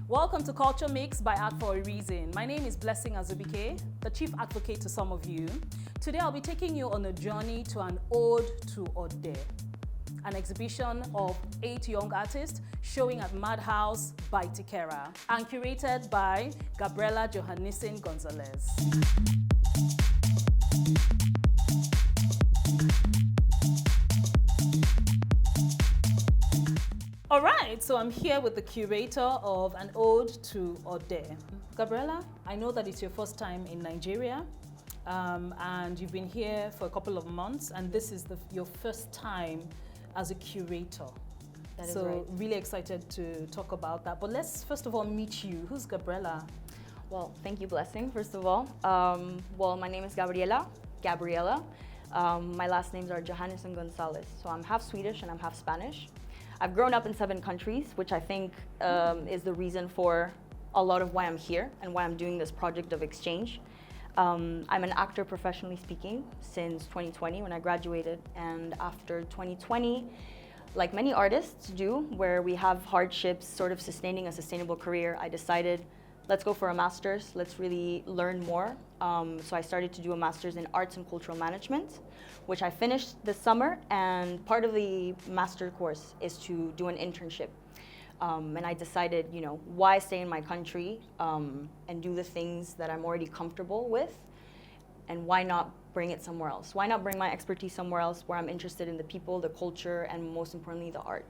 Welcome to Culture Mix by Art for a Reason. My name is Bee Azubike, the chief advocate to some of you. Today I'll be taking you on a journey to an ode to Ode, an exhibition of 8 young artists showing at Madhouse by Tikera and curated by Gabriella Johannisson Gonzalez. All right, so I'm here with the curator of an ode to Ode. Gabriella, I know that it's your first time in Nigeria, and you've been here for a couple of months, and this is your first time as a curator. That is right. So really excited to talk about that. But let's first of all meet you. Who's Gabriella? Well, thank you, Blessing, first of all. Well, my name is Gabriella. My last names are Johannisson Gonzalez. So I'm half Swedish and I'm half Spanish. I've grown up in 7 countries, which I think is the reason for a lot of why I'm here and why I'm doing this project of exchange. I'm an actor professionally speaking since 2020 when I graduated, and after 2020, like many artists do, where we have hardships sort of sustaining a sustainable career, I decided, let's go for a master's, let's really learn more. So I started to do a master's in arts and cultural management, which I finished this summer, and part of the master course is to do an internship. And I decided, why stay in my country and do the things that I'm already comfortable with, and why not bring it somewhere else? Why not bring my expertise somewhere else where I'm interested in the people, the culture, and most importantly, the art?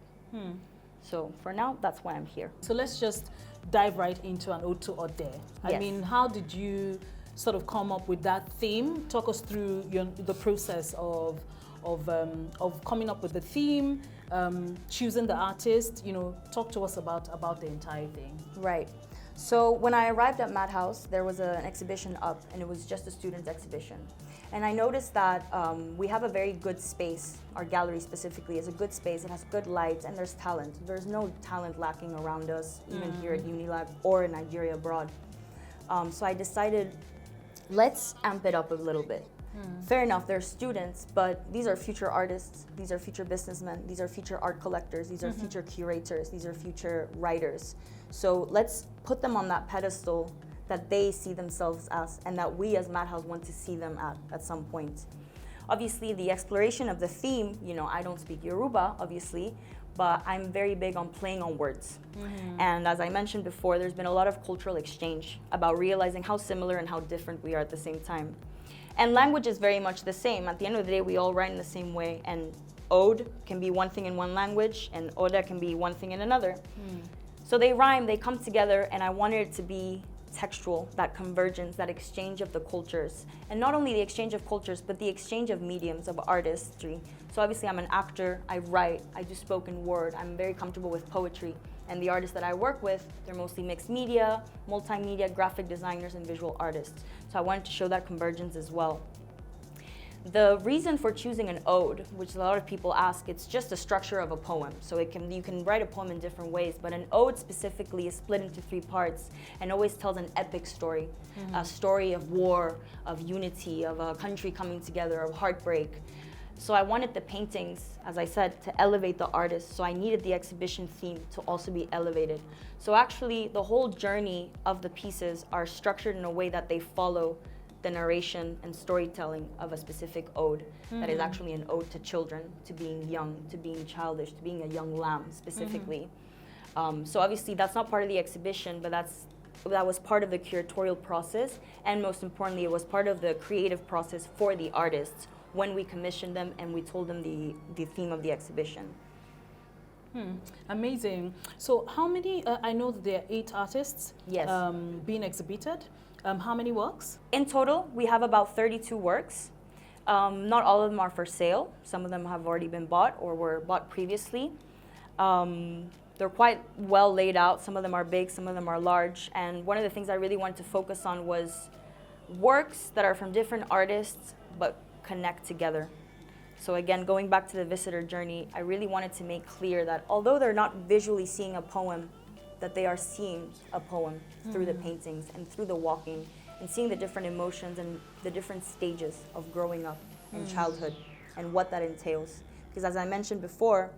So for now, that's why I'm here. So let's just dive right into an ode to Ode. I mean, how did you sort of come up with that theme? Talk us through the process of coming up with the theme, choosing the artist. Talk to us about the entire thing. Right. So when I arrived at Madhouse, there was an exhibition up, and it was just a student exhibition. And I noticed that we have a very good space. Our gallery specifically is a good space. It has good lights, and there's talent. There's no talent lacking around us, even here at Unilab or in Nigeria abroad. So I decided, let's amp it up a little bit. Fair enough, they're students, but these are future artists, these are future businessmen, these are future art collectors, these are future curators, these are future writers. So let's put them on that pedestal that they see themselves as, and that we as Madhouse want to see them at some point. Obviously, the exploration of the theme, I don't speak Yoruba, obviously, but I'm very big on playing on words. And as I mentioned before, there's been a lot of cultural exchange about realizing how similar and how different we are at the same time. And language is very much the same. At the end of the day, we all write in the same way, and ode can be one thing in one language, and ode can be one thing in another. So they rhyme, they come together, and I wanted it to be textual, that convergence, that exchange of the cultures. And not only the exchange of cultures, but the exchange of mediums, of artistry. So obviously I'm an actor, I write, I do spoken word, I'm very comfortable with poetry. And the artists that I work with, they're mostly mixed media, multimedia, graphic designers, and visual artists. So I wanted to show that convergence as well. The reason for choosing an ode, which a lot of people ask, it's just a structure of a poem. So you can write a poem in different ways, but an ode specifically is split into 3 parts and always tells an epic story. A story of war, of unity, of a country coming together, of heartbreak. So I wanted the paintings, as I said, to elevate the artist. So I needed the exhibition theme to also be elevated. So actually, the whole journey of the pieces are structured in a way that they follow the narration and storytelling of a specific ode that is actually an ode to children, to being young, to being childish, to being a young lamb specifically. So obviously that's not part of the exhibition, but that was part of the curatorial process, and most importantly, it was part of the creative process for the artists when we commissioned them and we told them the theme of the exhibition. Amazing. So how many, I know that there are 8 artists being exhibited. How many works? In total, we have about 32 works. Not all of them are for sale. Some of them have already been bought or were bought previously. They're quite well laid out. Some of them are big, some of them are large. And one of the things I really wanted to focus on was works that are from different artists but connect together. So again, going back to the visitor journey, I really wanted to make clear that although they're not visually seeing a poem, that they are seeing a poem through the paintings and through the walking, and seeing the different emotions and the different stages of growing up and childhood and what that entails. Because as I mentioned before,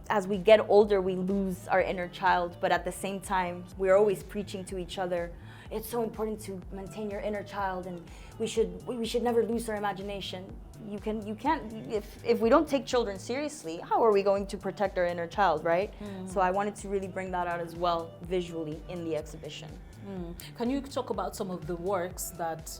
as we get older, we lose our inner child, but at the same time, we're always preaching to each other, it's so important to maintain your inner child, and we should never lose our imagination. You can't, if we don't take children seriously, how are we going to protect our inner child, right? So I wanted to really bring that out as well, visually, in the exhibition. Can you talk about some of the works that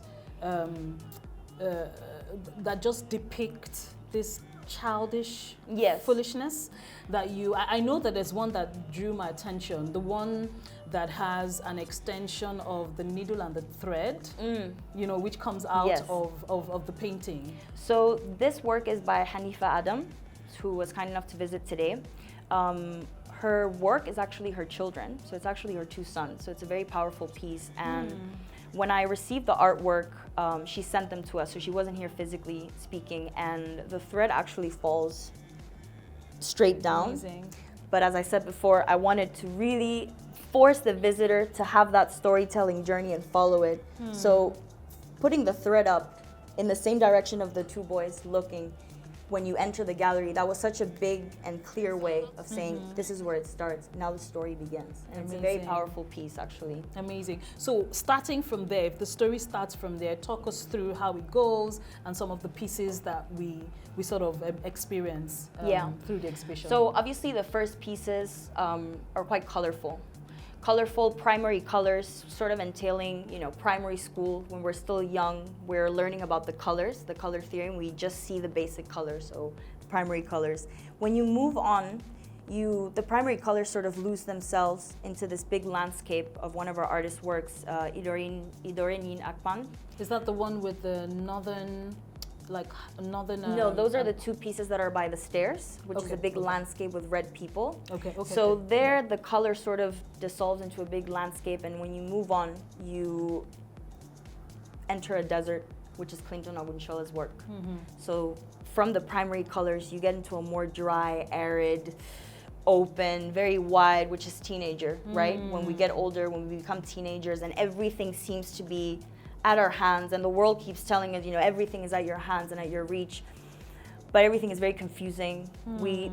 that just depict this childish foolishness that I know that there's one that drew my attention, the one that has an extension of the needle and the thread, you know, which comes out of the painting. So this work is by Haneefah Adam, who was kind enough to visit today. Her work is actually her children, so it's actually her 2 sons, so it's a very powerful piece. And when I received the artwork, she sent them to us, so she wasn't here physically speaking, and the thread actually falls straight down. Amazing. But as I said before, I wanted to really force the visitor to have that storytelling journey and follow it. So putting the thread up in the same direction of the 2 boys looking, when you enter the gallery, that was such a big and clear way of saying, this is where it starts, now the story begins. And it's a very powerful piece, actually. Amazing. So starting from there, if the story starts from there, talk us through how it goes and some of the pieces that we sort of experience through the exhibition. So obviously the first pieces are quite colorful. Colorful primary colors, sort of entailing, you know, primary school. When we're still young, we're learning about the colors, the color theory, and we just see the basic colors, so primary colors. When you move on, the primary colors sort of lose themselves into this big landscape of one of our artists' works, Dorenyin Akpan. Is that the one with the northern? No, those are the 2 pieces that are by the stairs, which is a big landscape with red people. So there, the color sort of dissolves into a big landscape, and when you move on, you enter a desert, which is Clinton Ogunshola's work. So from the primary colors, you get into a more dry, arid, open, very wide, which is teenager, right? When we get older, when we become teenagers, and everything seems to be at our hands, and the world keeps telling us, you know, everything is at your hands and at your reach, but everything is very confusing.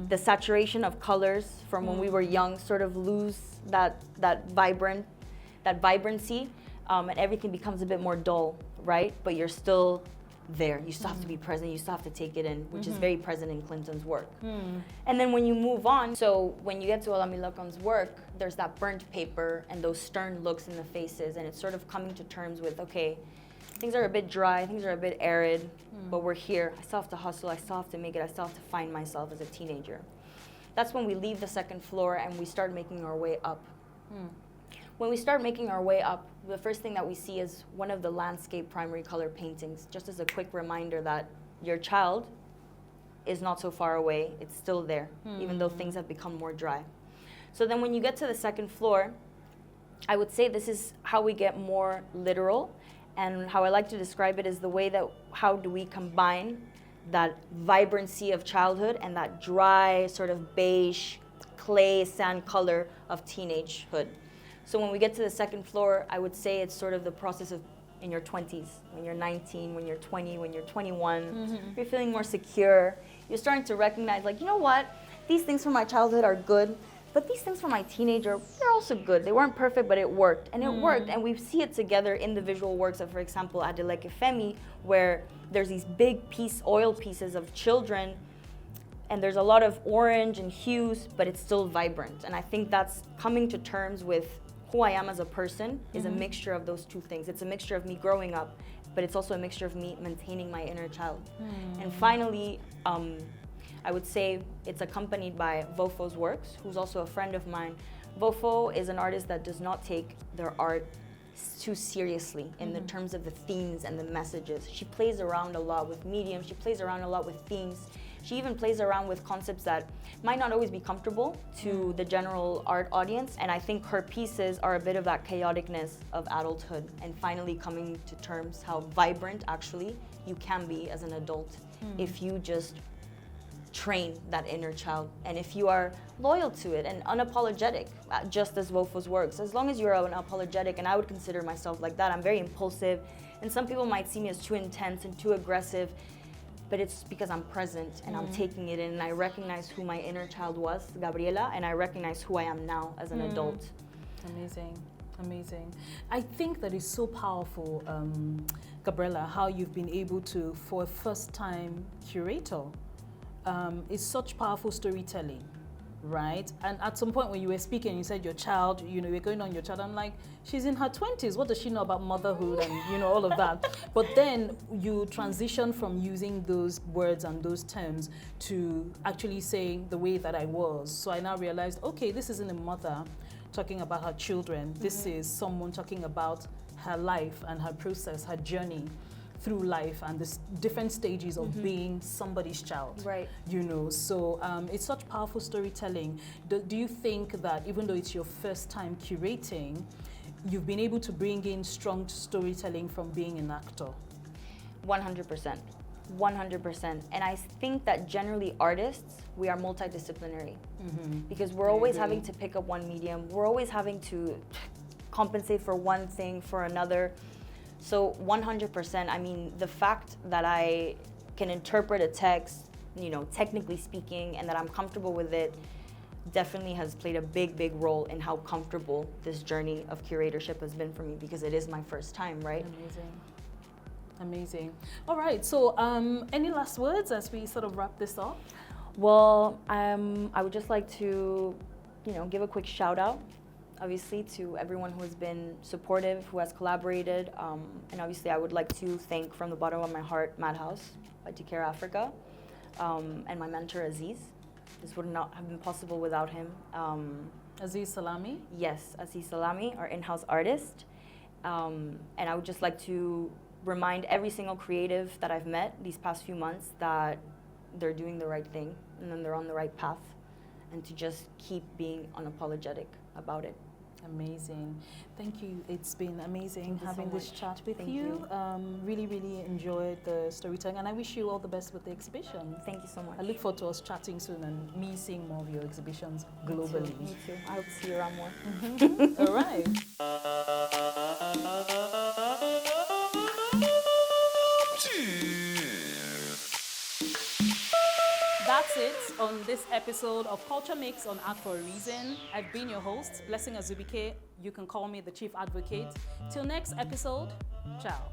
The saturation of colors from when we were young sort of lose that vibrancy, and everything becomes a bit more dull, right? But you're still there. You still have to be present. You still have to take it in, which is very present in Clinton's work. And then when you move on, so when you get to Olamilekan's work, there's that burnt paper and those stern looks in the faces, and it's sort of coming to terms with, okay, things are a bit dry, things are a bit arid, but we're here. I still have to hustle, I still have to make it, I still have to find myself as a teenager. That's when we leave the second floor and we start making our way up. When we start making our way up, the first thing that we see is one of the landscape primary color paintings, just as a quick reminder that your child is not so far away, it's still there, even though things have become more dry. So then when you get to the second floor, I would say this is how we get more literal, and how I like to describe it is the way that, how do we combine that vibrancy of childhood and that dry sort of beige, clay, sand color of teenagehood. So when we get to the second floor, I would say it's sort of the process of in your 20s, when you're 19, when you're 20, when you're 21, you're feeling more secure. You're starting to recognize, like, you know what? These things from my childhood are good, but these things from my teenager, they're also good. They weren't perfect, but it worked. And it worked, and we see it together in the visual works of, for example, Adeleke Femi, where there's these big oil pieces of children, and there's a lot of orange and hues, but it's still vibrant. And I think that's coming to terms with who I am as a person is a mixture of those 2 things. It's a mixture of me growing up, but it's also a mixture of me maintaining my inner child. And finally, I would say it's accompanied by VOFO's works, who's also a friend of mine. VOFO is an artist that does not take their art too seriously in the terms of the themes and the messages. She plays around a lot with mediums, she plays around a lot with themes. She even plays around with concepts that might not always be comfortable to the general art audience. And I think her pieces are a bit of that chaoticness of adulthood and finally coming to terms how vibrant actually you can be as an adult if you just train that inner child and if you are loyal to it and unapologetic, just as VOFO's works. As long as you're unapologetic, and I would consider myself like that, I'm very impulsive, and some people might see me as too intense and too aggressive. but it's because I'm present and I'm taking it in, and I recognize who my inner child was, Gabriella, and I recognize who I am now as an adult. Amazing, amazing. I think that is so powerful, Gabriella, how you've been able to, for a first-time curator, it's such powerful storytelling, right? And at some point when you were speaking, you said your child, you know, you're going on your child. I'm like, she's in her 20s. What does she know about motherhood and, you know, all of that? But then you transition from using those words and those terms to actually saying the way that I was. So I now realized, okay, this isn't a mother talking about her children. This is someone talking about her life and her process, her journey through life and the different stages of being somebody's child. Right. You know, so it's such powerful storytelling. Do you think that even though it's your first time curating, you've been able to bring in strong storytelling from being an actor? 100%. 100%. And I think that generally artists, we are multidisciplinary because we're always having to pick up one medium. We're always having to compensate for one thing for another. So 100%, I mean, the fact that I can interpret a text, you know, technically speaking, and that I'm comfortable with it, definitely has played a big, big role in how comfortable this journey of curatorship has been for me, because it is my first time, right? Amazing. Amazing. All right, so any last words as we sort of wrap this up? Well, I would just like to, you know, give a quick shout out, obviously, to everyone who has been supportive, who has collaborated, and obviously I would like to thank from the bottom of my heart Madhouse by Tikera Africa, and my mentor Aziz. This would not have been possible without him. Aziz Salami? Yes, Aziz Salami, our in-house artist. And I would just like to remind every single creative that I've met these past few months that they're doing the right thing and then they're on the right path, and to just keep being unapologetic about it. Amazing. Thank you. It's been amazing having this chat with Thank you. Really, really enjoyed the storytelling, and I wish you all the best with the exhibition. Thank you so much. I look forward to us chatting soon and me seeing more of your exhibitions globally. Me too. I hope to see you around more. All right. That's it on this episode of Culture Mix on Art for a Reason. I've been your host, Blessing Azubike. You can call me the Chief Advocate. Till next episode, ciao.